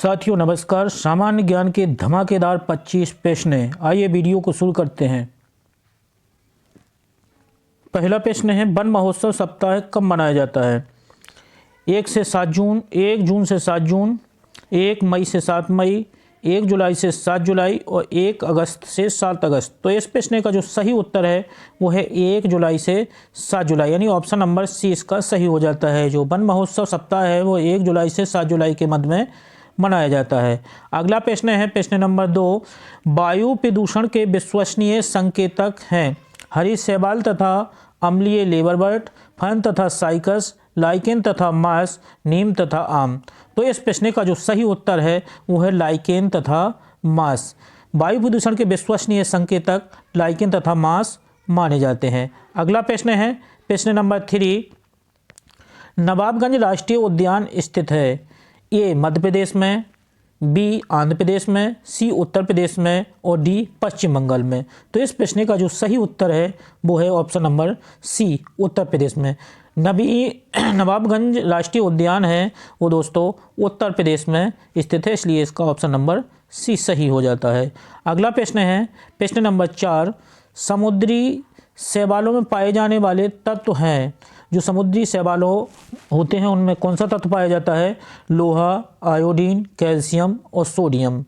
साथियों नमस्कार। सामान्य ज्ञान के धमाकेदार 25 प्रश्न हैं। आइए वीडियो को शुरू करते हैं। पहला प्रश्न है, वन महोत्सव सप्ताह कब मनाया जाता है? 1 से 7 जून, 1 जून से 7 जून, 1 मई से 7 मई, 1 जुलाई से 7 जुलाई और 1 अगस्त से 7 अगस्त। तो इस प्रश्न का जो सही उत्तर है वो है 1 जुलाई से 7 जुलाई, यानी ऑप्शन नंबर सी इसका सही हो जाता है। जो वन महोत्सव सप्ताह है वो 1 जुलाई से 7 जुलाई के मध्य में मनाया जाता है। अगला प्रश्न है प्रश्न नंबर 2, वायु प्रदूषण के विश्वसनीय संकेतक हैं हरी शैवाल तथा अम्लीय लेबरबर्ट, फर्न तथा साइकस, लाइकेन तथा मास, नीम तथा आम। तो इस प्रश्न का जो सही उत्तर है वो है लाइकेन तथा मास। वायु प्रदूषण के विश्वसनीय संकेतक लाइकेन तथा मास माने जाते हैं। अगला प्रश्न है प्रश्न नंबर 3, नवाबगंज राष्ट्रीय उद्यान स्थित है? ए मध्य प्रदेश में, बी आंध्र प्रदेश में, सी उत्तर प्रदेश में और डी पश्चिम बंगाल में। तो इस प्रश्न का जो सही उत्तर है वो है option number C Uttar Pradesh में। नवाबगंज राष्ट्रीय उद्यान है वो दोस्तों उत्तर प्रदेश में स्थित है, इसलिए इसका ऑप्शन नंबर सी सही हो जाता है। अगला प्रश्न है प्रश्न नंबर 4, समुद्री शैवालों में पाए जाने वाले तत्व हैं। जो समुद्री शैवालों होते हैं उनमें कौन सा तत्व पाया जाता है? लोहा, आयोडीन, कैल्शियम और सोडियम।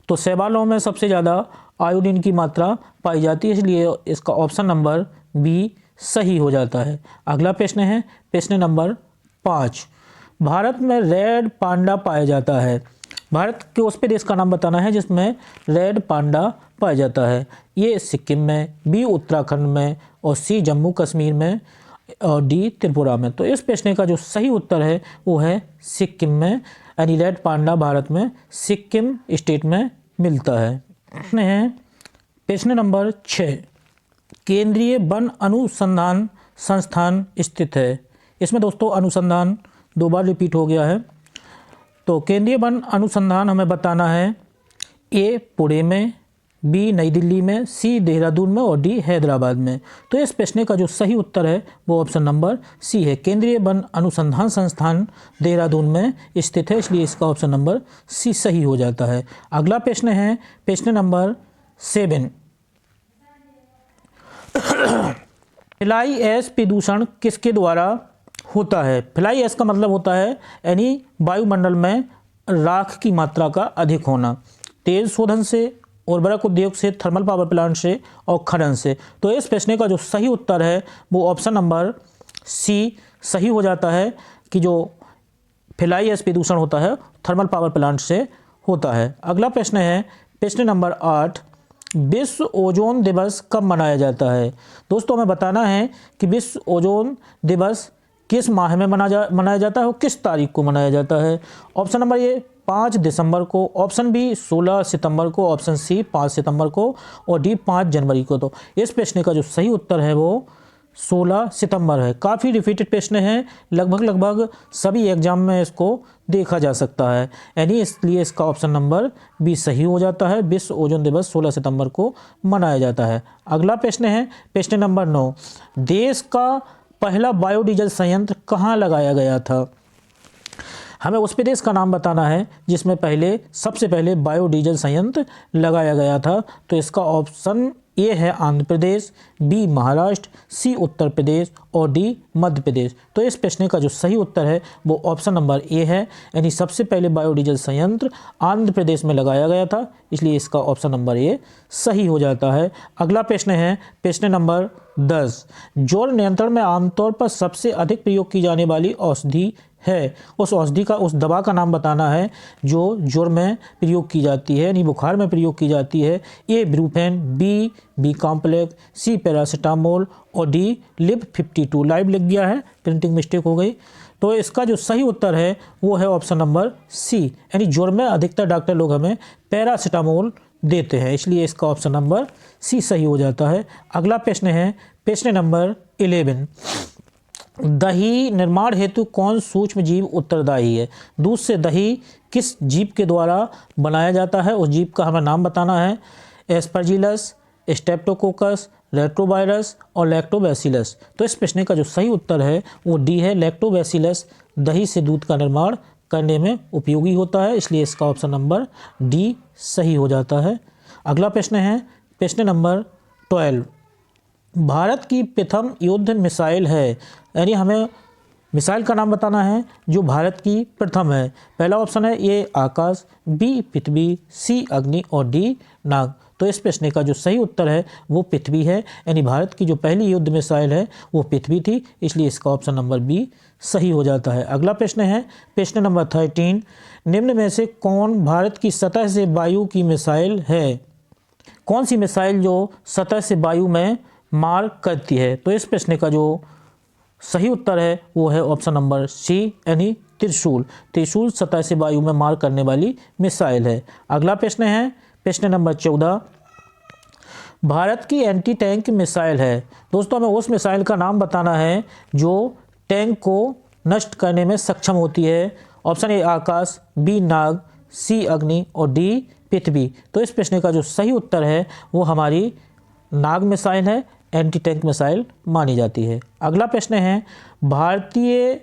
तो शैवालों में सबसे ज़्यादा आयोडीन की मात्रा पाई जाती है, इसलिए इसका ऑप्शन नंबर बी सही हो जाता है। अगला प्रश्न है प्रश्न नंबर 5, भारत में रेड पांडा पाया जाता है। भारत के उस प्रदेश का नाम बताना है जिसमें रेड पांडा पाया जाता है। ये सिक्किम में, बी उत्तराखंड में और सी जम्मू कश्मीर में और डी त्रिपुरा में। तो इस प्रश्न का जो सही उत्तर है वो है सिक्किम में, यानी रेड पांडा भारत में सिक्किम स्टेट में मिलता है। प्रश्न नंबर 6, केंद्रीय वन अनुसंधान संस्थान स्थित है। इसमें दोस्तों अनुसंधान 2 बार रिपीट हो गया है। तो केंद्रीय वन अनुसंधान हमें बताना है ए पुणे में, बी नई दिल्ली में, सी देहरादून में और डी हैदराबाद में। तो इस प्रश्न का जो सही उत्तर है वो ऑप्शन नंबर सी है। केंद्रीय वन अनुसंधान संस्थान देहरादून में स्थित है, इसलिए इसका ऑप्शन नंबर सी सही हो जाता है। अगला प्रश्न है प्रश्न नंबर 7, फ्लाई ऐश प्रदूषण किसके द्वारा होता है? फ्लाई ऐश का मतलब होता है यानी वायुमंडल में राख की मात्रा का अधिक होना, तेल शोधन से, उर्वरक उद्योग से, थर्मल पावर प्लांट से और खनन से। तो इस प्रश्न का जो सही उत्तर है वो ऑप्शन नंबर सी सही हो जाता है कि जो फ्लाई ऐश प्रदूषण होता है थर्मल पावर प्लांट से होता है। अगला प्रश्न है प्रश्न नंबर 8, विश्व ओजोन दिवस कब मनाया जाता है? दोस्तों हमें बताना है कि विश्व ओजोन दिवस किस माह में मनाया जाता है और किस तारीख को मनाया जाता है। ऑप्शन नंबर ए 5 दिसंबर को, ऑप्शन बी 16 सितंबर को, ऑप्शन सी 5 सितंबर को और डी 5 जनवरी को। तो इस प्रश्न का जो सही उत्तर है वो 16 सितंबर है। काफ़ी रिपीटेड प्रश्न है, लगभग सभी एग्जाम में इसको देखा जा सकता है, यानी इसलिए इसका ऑप्शन नंबर बी सही हो जाता है। विश्व ओजोन दिवस 16 सितंबर को मनाया जाता है। अगला प्रश्न है प्रश्न नंबर 9, देश का पहला बायोडीजल संयंत्र कहाँ लगाया गया था? हमें उस प्रदेश का नाम बताना है जिसमें सबसे पहले बायोडीजल संयंत्र लगाया गया था। तो इसका ऑप्शन ए है आंध्र प्रदेश, बी महाराष्ट्र, सी उत्तर प्रदेश और डी मध्य प्रदेश। तो इस प्रश्न का जो सही उत्तर है वो ऑप्शन नंबर ए है, यानी सबसे पहले बायोडीजल संयंत्र आंध्र प्रदेश में लगाया गया था, इसलिए इसका ऑप्शन नंबर ए सही हो जाता है। अगला प्रश्न है प्रश्न नंबर 10, ज्वर नियंत्रण में आमतौर पर सबसे अधिक प्रयोग की जाने वाली औषधि है। उस औषधि का, उस दवा का नाम बताना है जो ज्वर में प्रयोग की जाती है, यानी बुखार में प्रयोग की जाती है। ए ब्रूफेन, बी कॉम्प्लेक्स, सी पैरासीटामोल और डी लिव 52। लाइव लिख गया है, प्रिंटिंग मिस्टेक हो गई। तो इसका जो सही उत्तर है वो है ऑप्शन नंबर सी, यानी ज्वर में अधिकतर डॉक्टर लोग हमें पैरासीटामोल देते हैं, इसलिए इसका ऑप्शन नंबर सी सही हो जाता है। अगला प्रश्न है प्रश्न नंबर 11, दही निर्माण हेतु कौन सूक्ष्म जीव उत्तरदायी है? दूध से दही किस जीव के द्वारा बनाया जाता है? उस जीव का हमें नाम बताना है। एस्परजिलस, स्ट्रेप्टोकोकस, रेट्रोवायरस और लैक्टोबैसिलस। तो इस प्रश्न का जो सही उत्तर है वो डी है, लैक्टोबैसिलस दही से दूध का निर्माण करने में उपयोगी होता है, इसलिए इसका ऑप्शन नंबर डी सही हो जाता है। अगला प्रश्न है प्रश्न नंबर 12। भारत की प्रथम युद्ध मिसाइल है, यानी हमें मिसाइल का नाम बताना है जो भारत की प्रथम है। पहला ऑप्शन है ए आकाश, बी पृथ्वी, सी अग्नि और डी नाग। तो इस प्रश्न का जो सही उत्तर है वो पृथ्वी है, यानी भारत की जो पहली युद्ध मिसाइल है वो पृथ्वी थी, इसलिए इसका ऑप्शन नंबर बी सही हो जाता है। अगला प्रश्न है प्रश्न नंबर 13। निम्न में से कौन भारत की सतह से वायु की मिसाइल है? कौन सी मिसाइल जो सतह से वायु में मार करती है? तो इस प्रश्न का जो सही उत्तर है वो है ऑप्शन नंबर सी, यानी त्रिशूल। त्रिशूल सतह से वायु में मार करने वाली मिसाइल है। अगला प्रश्न है प्रश्न नंबर 14। भारत की एंटी टैंक मिसाइल है। दोस्तों हमें उस मिसाइल का नाम बताना है जो टैंक को नष्ट करने में सक्षम होती है। ऑप्शन ए आकाश, बी नाग, सी अग्नि और डी पृथ्वी। तो इस प्रश्न का जो सही उत्तर है वो हमारी नाग मिसाइल है, एंटी टैंक मिसाइल मानी जाती है। अगला प्रश्न है भारतीय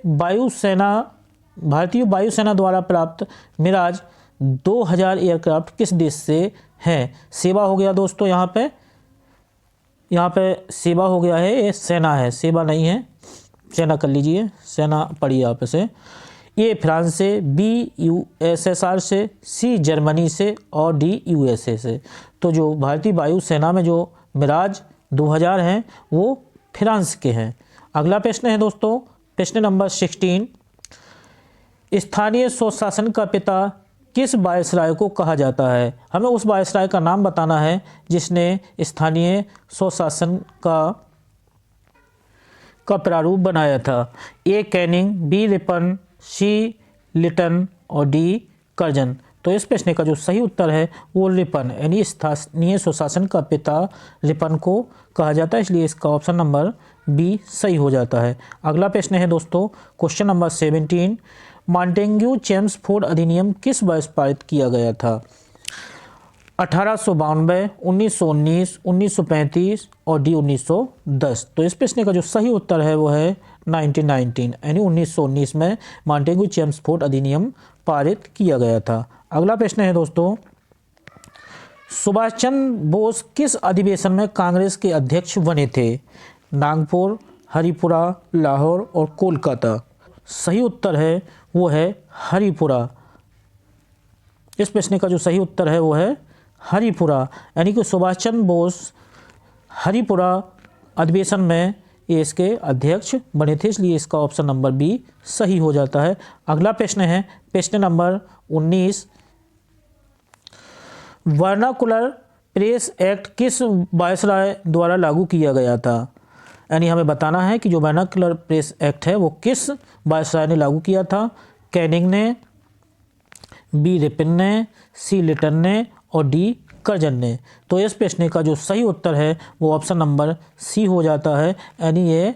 वायुसेना द्वारा प्राप्त मिराज 2000 एयरक्राफ्ट किस देश से हैं? सेवा हो गया दोस्तों, यहाँ पे सेवा हो गया है, ये सेना है, सेवा नहीं है, सेना कर लीजिए, सेना पढ़िए आप इसे। ए फ्रांस से, बी यूएसएसआर से, सी जर्मनी से और डी यूएसए से। तो जो भारतीय वायुसेना में जो मिराज 2000 हैं वो फ्रांस के हैं। अगला प्रश्न है दोस्तों प्रश्न नंबर 16। स्थानीय स्वशासन का पिता किस वायसराय को कहा जाता है? हमें उस वायसराय का नाम बताना है जिसने स्थानीय स्वशासन का प्रारूप बनाया था। ए कैनिंग, बी रिपन, सी लिटन और डी कर्जन। तो इस प्रश्न का जो सही उत्तर है वो रिपन, यानी स्थानीय स्वशासन का पिता रिपन को कहा जाता है, इसलिए इसका ऑप्शन नंबर बी सही हो जाता है। अगला प्रश्न है दोस्तों क्वेश्चन नंबर 17। मॉन्टेग्यू चेम्सफोर्ड अधिनियम किस वर्ष पारित किया गया था? 1892, 1919, 1935 और डी 1910। तो इस प्रश्न का जो सही उत्तर है वो है 1919, यानी 1919 में मॉन्टेग्यू चेम्सफोर्ड अधिनियम पारित किया गया था। अगला प्रश्न है दोस्तों सुभाष चंद्र बोस किस अधिवेशन में कांग्रेस के अध्यक्ष बने थे? नागपुर, हरिपुरा, लाहौर और कोलकाता। सही उत्तर है वो है हरिपुरा। इस प्रश्न का जो सही उत्तर है वो है हरिपुरा, यानी कि सुभाष चंद्र बोस हरिपुरा अधिवेशन में ये इसके अध्यक्ष बने थे, इसलिए इसका ऑप्शन नंबर बी सही हो जाता है। अगला प्रश्न है प्रश्न नंबर 19। वर्नाकुलर प्रेस एक्ट किस वायसराय द्वारा लागू किया गया था? यानी हमें बताना है कि जो वर्नाकुलर प्रेस एक्ट है वो किस वायसराय ने लागू किया था। कैनिंग ने, बी रिपन ने, सी लिटन ने और डी कर्जन ने। तो इस प्रश्न का जो सही उत्तर है वो ऑप्शन नंबर सी हो जाता है, यानी ये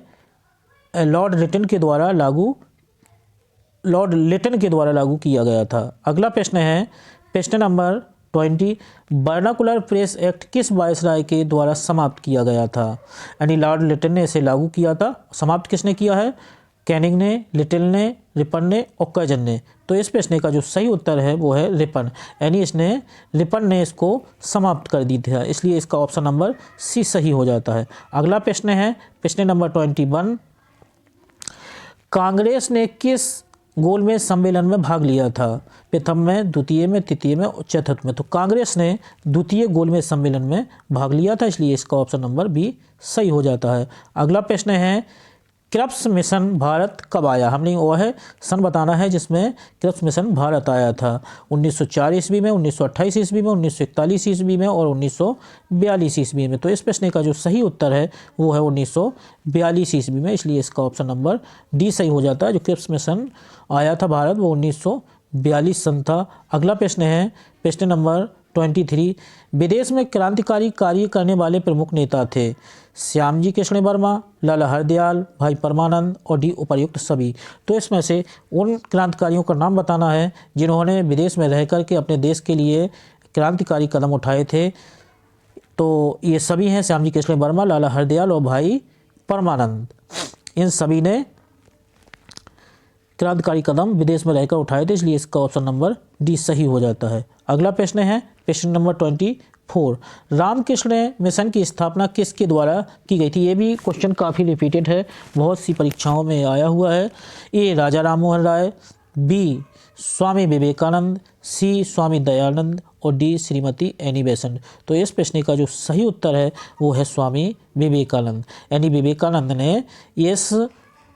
लॉर्ड लिटन के द्वारा लागू किया गया था। अगला प्रश्न है प्रश्न नंबर 20। वर्नाकुलर प्रेस एक्ट किस वायसराय के द्वारा समाप्त किया गया था? यानी लॉर्ड लिटन ने इसे लागू किया था, समाप्त किसने किया है? कैनिंग ने, लिटिल ने, रिपन ने और कर्जन ने। तो इस प्रश्न का जो सही उत्तर है वो है रिपन, यानी रिपन ने इसको समाप्त कर दी था, इसलिए इसका ऑप्शन नंबर सी सही हो जाता है। अगला प्रश्न है प्रश्न नंबर 21। कांग्रेस ने किस गोलमेज सम्मेलन में भाग लिया था? प्रथम में, द्वितीय में, तृतीय में और चतुर्थ में। तो कांग्रेस ने द्वितीय गोलमेज सम्मेलन में भाग लिया था, इसलिए इसका ऑप्शन नंबर बी सही हो जाता है। अगला प्रश्न है क्रिप्स मिशन भारत कब आया? हमने वो है सन बताना है जिसमें क्रिप्स मिशन भारत आया था। 1904 ईस्वी में, 1928 ईस्वी में, 1941 ईस्वी में और 1942 ईस्वी में। तो इस प्रश्न का जो सही उत्तर है वो है 1942 ईस्वी में, इसलिए इसका ऑप्शन नंबर डी सही हो जाता है। जो क्रिप्स मिशन आया था भारत वो 1942 सन था। अगला प्रश्न है प्रश्न नंबर 23। विदेश में क्रांतिकारी कार्य करने वाले प्रमुख नेता थे। श्यामजी कृष्ण वर्मा, लाला हरदयाल, भाई परमानंद और डी उपर्युक्त सभी। तो इसमें से उन क्रांतिकारियों का नाम बताना है जिन्होंने विदेश में रह कर के अपने देश के लिए क्रांतिकारी कदम उठाए थे। तो ये सभी हैं श्यामजी कृष्ण वर्मा, लाला हरदयाल और भाई परमानंद। इन सभी ने क्रांतिकारी कदम विदेश में रहकर उठाए थे, इसलिए इसका ऑप्शन नंबर डी सही हो जाता है। अगला प्रश्न है प्रश्न नंबर 24, रामकृष्ण मिशन की स्थापना किसके द्वारा की गई थी। ये भी क्वेश्चन काफ़ी रिपीटेड है, बहुत सी परीक्षाओं में आया हुआ है। ए राजा राम मोहन राय, बी स्वामी विवेकानंद, सी स्वामी दयानंद और डी श्रीमती एनी बेसेंट। तो इस प्रश्न का जो सही उत्तर है वो है स्वामी विवेकानंद। यानी विवेकानंद ने इस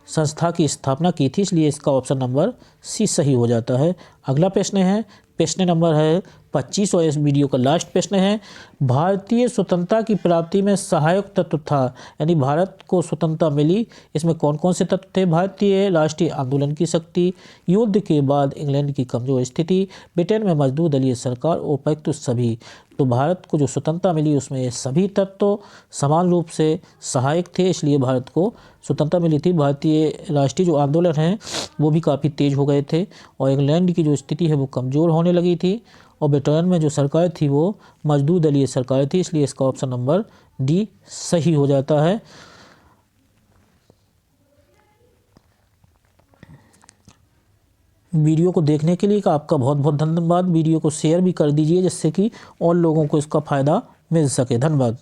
संस्था की स्थापना की थी, इसलिए इसका ऑप्शन नंबर सी सही हो जाता है। अगला प्रश्न है प्रश्न नंबर है 25 और इस वीडियो का लास्ट प्रश्न है, भारतीय स्वतंत्रता की प्राप्ति में सहायक तत्व था। यानी भारत को स्वतंत्रता मिली, इसमें कौन कौन से तत्व थे। भारतीय राष्ट्रीय आंदोलन की शक्ति, युद्ध के बाद इंग्लैंड की कमजोर स्थिति, ब्रिटेन में मजदूर दलीय सरकार, उपयुक्त सभी। तो भारत को जो स्वतंत्रता मिली उसमें ये सभी तत्व समान रूप से सहायक थे, इसलिए भारत को स्वतंत्रता मिली थी। भारतीय राष्ट्रीय जो आंदोलन है वो भी काफ़ी तेज हो गए थे और इंग्लैंड की जो स्थिति है वो कमज़ोर होने लगी थी और ब्रिटेन में जो सरकार थी वो मजदूर दलीय सरकार थी, इसलिए इसका ऑप्शन नंबर डी सही हो जाता है। वीडियो को देखने के लिए आपका बहुत बहुत धन्यवाद। वीडियो को शेयर भी कर दीजिए जिससे कि और लोगों को इसका फ़ायदा मिल सके। धन्यवाद।